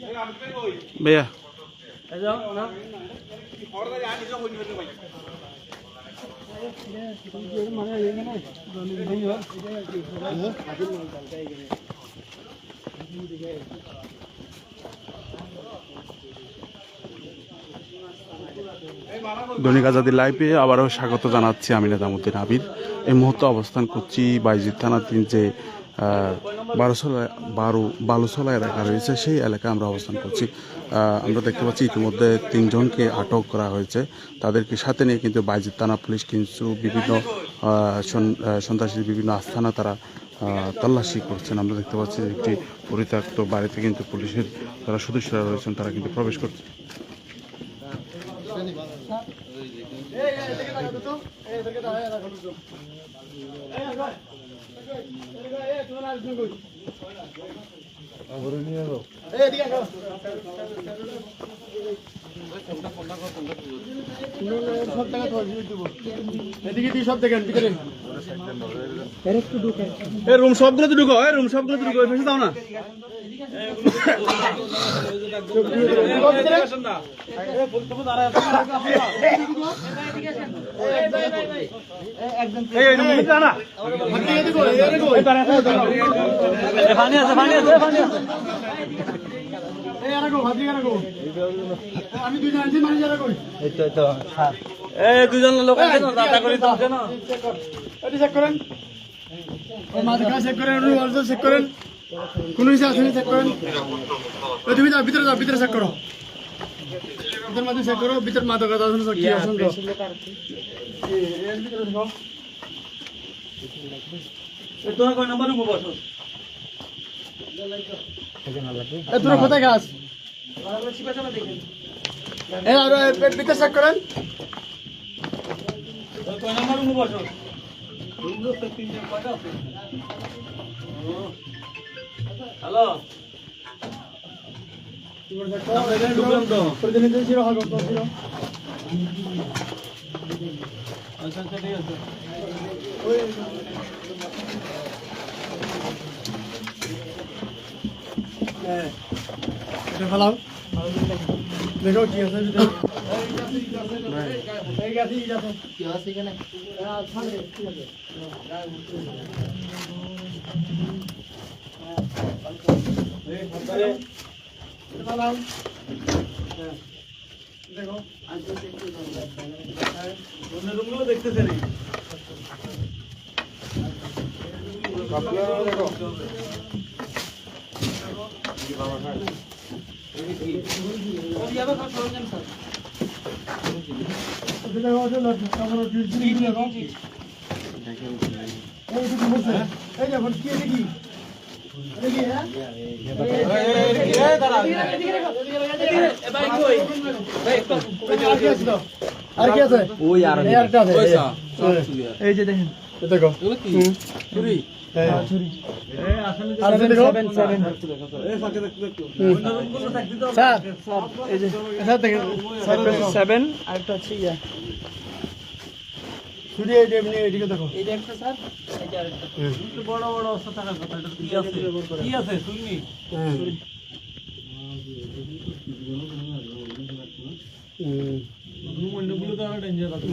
भैया দৈনিক আজাদী লাইভে আবারও স্বাগত জানাচ্ছি আমি নেতামুদ্দিন আবির। এই মুহূর্তে অবস্থান করছি বাইজিদ থানাধীন যে বালুছলা এলাকা রয়েছে, সেই এলাকায় আমরা অবস্থান করছি। আমরা দেখতে পাচ্ছি ইতিমধ্যে 3 জনকে আটক করা হয়েছে। তাদেরকে সাথে নিয়ে কিন্তু বাইজিদ থানা পুলিশ কিন্তু বিভিন্ন সন্ত্রাসীর বিভিন্ন আস্থানা তারা তল্লাশি করছেন। আমরা দেখতে পাচ্ছি একটি পরিত্যক্ত বাড়িতে কিন্তু পুলিশের যারা সদস্যরা রয়েছেন তারা কিন্তু প্রবেশ করছে। রুম সবগুলো তো ঢুকো, রুম সবগুলো তো ঢুকো, ফেসে দাও না। দুজন লোক চেক করেন, চেক করেন, চেক করেন, কোন হিসাব আছে চেক করেন। তুমি যাও ভিতরে, যাও ভিতরে চেক করো, ভিতর মাঝে চেক করো, ভিতর মাদক কি অসংখ্য তোরা কয় নাম্বার রুমে বসো? তোরা কোথায় গাছ? আর ভিতরে চেক করেন। কয় নাম্বার রুমে বসো? হ্যালো, ঢুকলাম তো। প্রতিনিধি ছিল আচ্ছা আচ্ছা, ঠিক আছে। এটা ফেলাও, দেখো কি আছে ভিতরে। কি আছে এখানে? দেখো রুমগুলো দেখতেছে নি। আর কি আছে? ওই আর একটা আছে, এই যে দেখেন, দেখো ছুরি, ছুরি আর দেখো 7 এই ফাঁকে দেখো স্যার, এই যে স্যার দেখেন 7 আর একটা আছে ইয়া ছুরি। এই এমনি এদিকে দেখো, এই একটা স্যার, এটা আরেকটা একটু বড় বড় অবস্থা থাকার কথা। এটা কি আছে? কি আছে শুনি?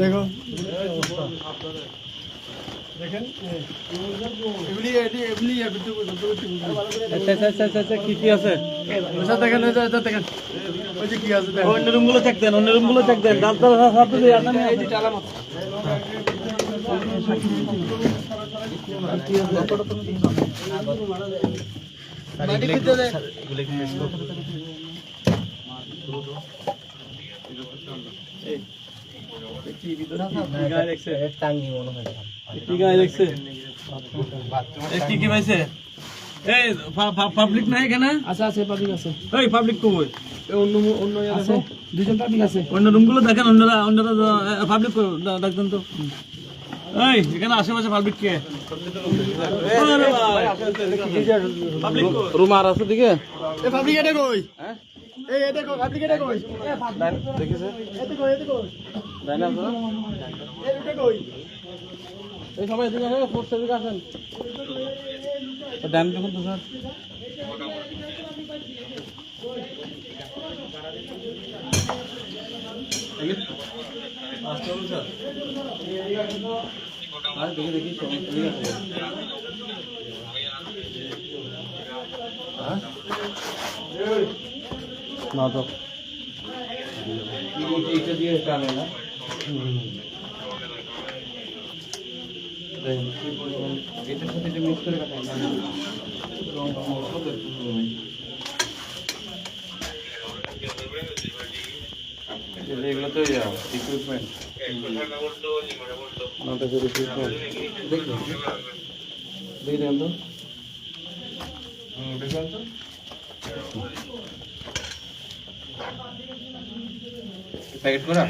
দেখো দেখেন, কি আছে দেখেন, দেখেন ওই যে কি আছে। অন্য রুমগুলো চেক দেন, অন্য রুমগুলো চেক দেন। পাবলিক নাই এখানে? আচ্ছা আছে, পাবলিক আছে। এই পাবলিক কই? অন্য অন্য আছে, দুজন পাবলিক আছে। অন্য রুমগুলো দেখেন, অন্যরা পাবলিক দেখেন তো। এই এখানে আশেপাশে পাবলিক কে? পাবলিক রুম আর আছে দিকে। এই পাবলিক এটা কই? হ্যাঁ এই এটা কই? পাবলিক এটা কই? দেখিছে এটা কই? এটা কই? দাইনা তো এই এটা কই? এই সবাই এদিকে আসেন, ফোর্স এদিকে আসেন। ডান দেখুন তো স্যার। না তো এটা দিয়ে টানে না এটার সাথে এটা মিক্স করে কাটাই না এগুলো তো ইকুইপমেন্ট দেখেন তো প্যাকেট করা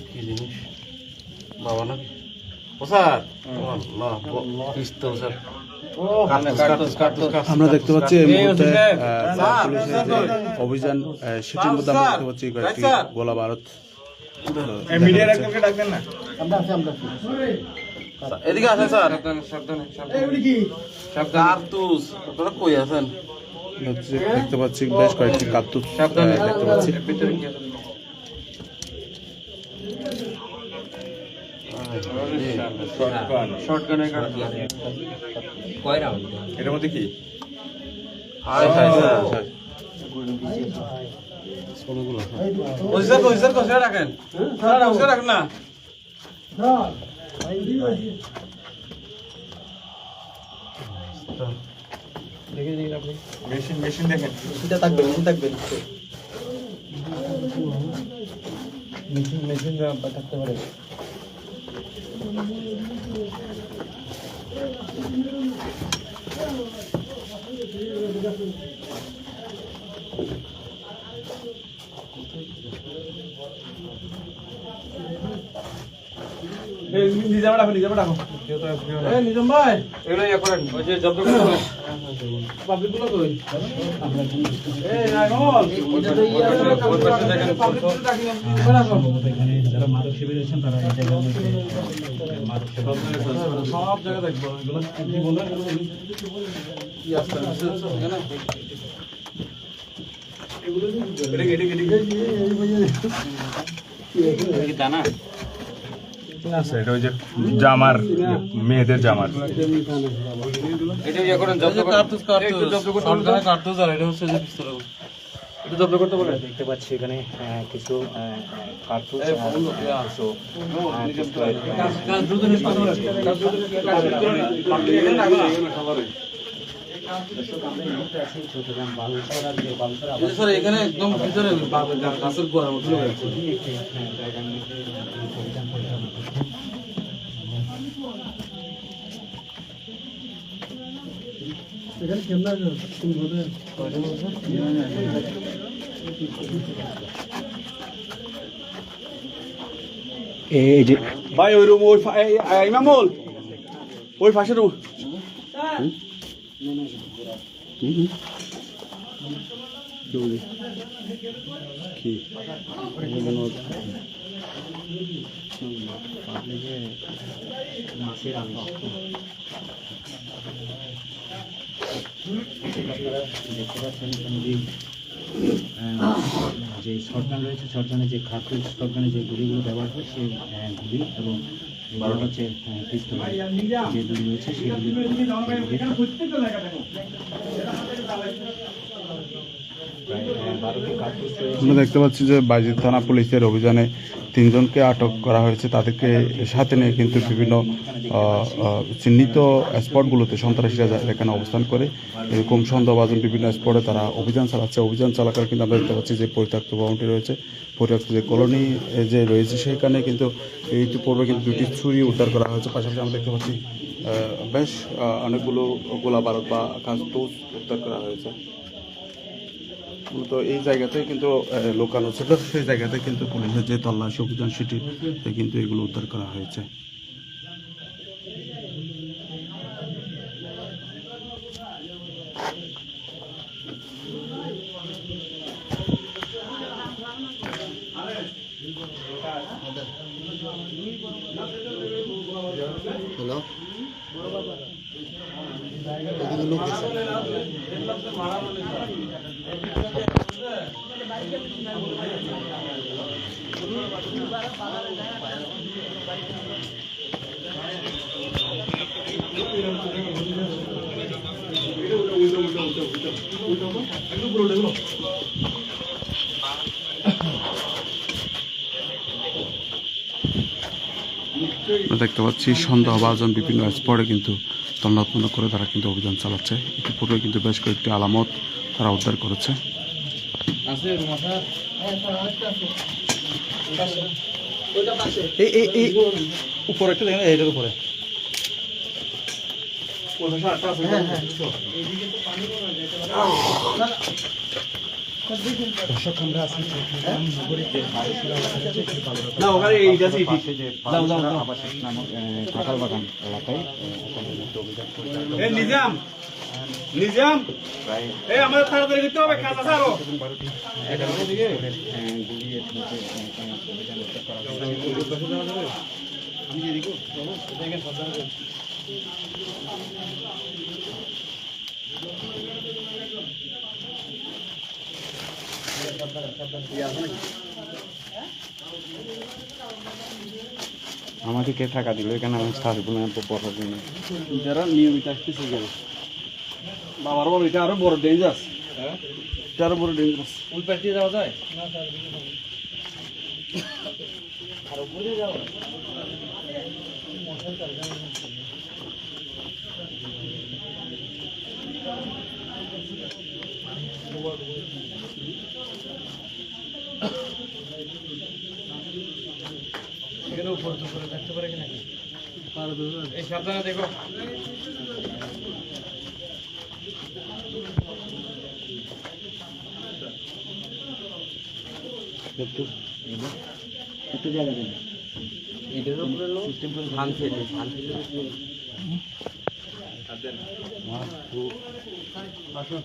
কি জিনিস বাবা না ও স্যার পিস্তল স্যার আমরা দেখতে পাচ্ছি এই মুহূর্তে পুলিশের যে অভিযান সেটির মধ্যে আমরা দেখতে পাচ্ছি কয়েকটি গোলা বারুদ মিডিয়ার একজনকে ডাকবেন না এদিকে আসেন স্যার কার্তুস আপনারা কই আছেন দেখতে পাচ্ছি বেশ কয়েকটি কার্তুজ দেখতে পাচ্ছি শর্টগানের কার্তুস এটার মধ্যে কি রাখেন না মেশিন দেখেন মেশিনটা থাকবে মেশিন থাকতে পারে নিজাম ভাই এগুলো ইয়ে করেন ওই যে জব্দ করে পাবলিক গুলো কই এই নাগল এখানে যারা মাদক শিবির আছেন তারা এই জায়গার মধ্যে মাদক শিবির সব জায়গা দেখবো এগুলো কি বলবেন কি আসছে এখানে এগুলো এটি দানা আচ্ছা এটা ওই যে জামার মেয়েদের জামার এটা ইয়া করেন জব্দ কার্তুজ শর্টগানের কার্তুজ আর এটা হচ্ছে যে পিস্তল এটা জব্দ করতে বলে দেখতে পাচ্ছি এখানে কিছু কার্তুজ স্যার এখানে একদম ভিতরে গাছের গোড়ার মতো এই যে ভাই ওই রুম ওই ইমামুল ওই পাশে রুম মাছের আলো দেখতে পাচ্ছেন যে শর্টগান রয়েছে শর্টগানে যে কার্তুজ শর্টগানে যে গুলিগুলো ব্যবহার হয় সেই গুলি এবং বারোটা হচ্ছে পিস্তল যে গুলি রয়েছে সেগুলি আমরা দেখতে পাচ্ছি যে বাজিত থানা পুলিশের অভিযানে 3 জনকে আটক করা হয়েছে তাদেরকে সাথে নিয়ে কিন্তু বিভিন্ন চিহ্নিত স্পটগুলোতে সন্ত্রাসীরা এখানে অবস্থান করে এরকম সন্দেহভাজন বিভিন্ন স্পটে তারা অভিযান চালাচ্ছে অভিযান চলাকালে কিন্তু আমরা দেখতে পাচ্ছি যে পরিত্যক্ত ভবনটি রয়েছে পরিত্যক্ত যে কলোনি যে রয়েছে সেখানে কিন্তু ইতিপূর্বে কিন্তু 2টি ছুরি উদ্ধার করা হয়েছে পাশাপাশি আমরা দেখতে পাচ্ছি বেশ অনেকগুলো গোলা বারুদ বা কার্তুজ উদ্ধার করা হয়েছে তো এই জায়গাতে কিন্তু লোকানো ছিল সেই জায়গাতে কিন্তু পুলিশের যে তল্লাশি অভিযান সেটিতে কিন্তু এগুলো উদ্ধার করা হয়েছে হ্যালো এদিকে লোক আমরা দেখতে পাচ্ছি সন্দেহভাজন বিভিন্ন স্পটে কিন্তু তল্লাটনা করে তারা কিন্তু অভিযান চালাচ্ছে। ইতিপূর্বে কিন্তু বেশ কয়েকটি আলামত তারা উদ্ধার করেছে। এই উপরে একটা দেখেন, এইটার উপরে দর্শক আমরা আছি নগরীতে না ওখানে এইটা আবাসিক নামক কাঁঠাল বাগান এলাকায় নিজাম নিজাম এই আমাদের তাড়াতাড়ি করতে হবে, কাজ আছে আরো। গুলি এর মধ্যে অভিযান করা হয়েছে। আমি দিয়ে দিই দেখেন সাবধান করে আমাদেরকে টাকা দিল এখানে আমি ছাড়বো না বসার জন্য। যারা নিয়মিত আসতেছে গেল বাবার বড়, এটা আরো বড় ডেঞ্জারাস, এটা আরো বড় ডেঞ্জারাস। ওই পাশ দিয়ে যাওয়া যায় না স্যার, আর উপরে যাওয়া এখানে উপরে থাকতে পারে কিনা, এই সাবধানে দেখো। একটু জায়গা দেন। এটার উপরে সিস্টেম করে ধান ফেলে আসো।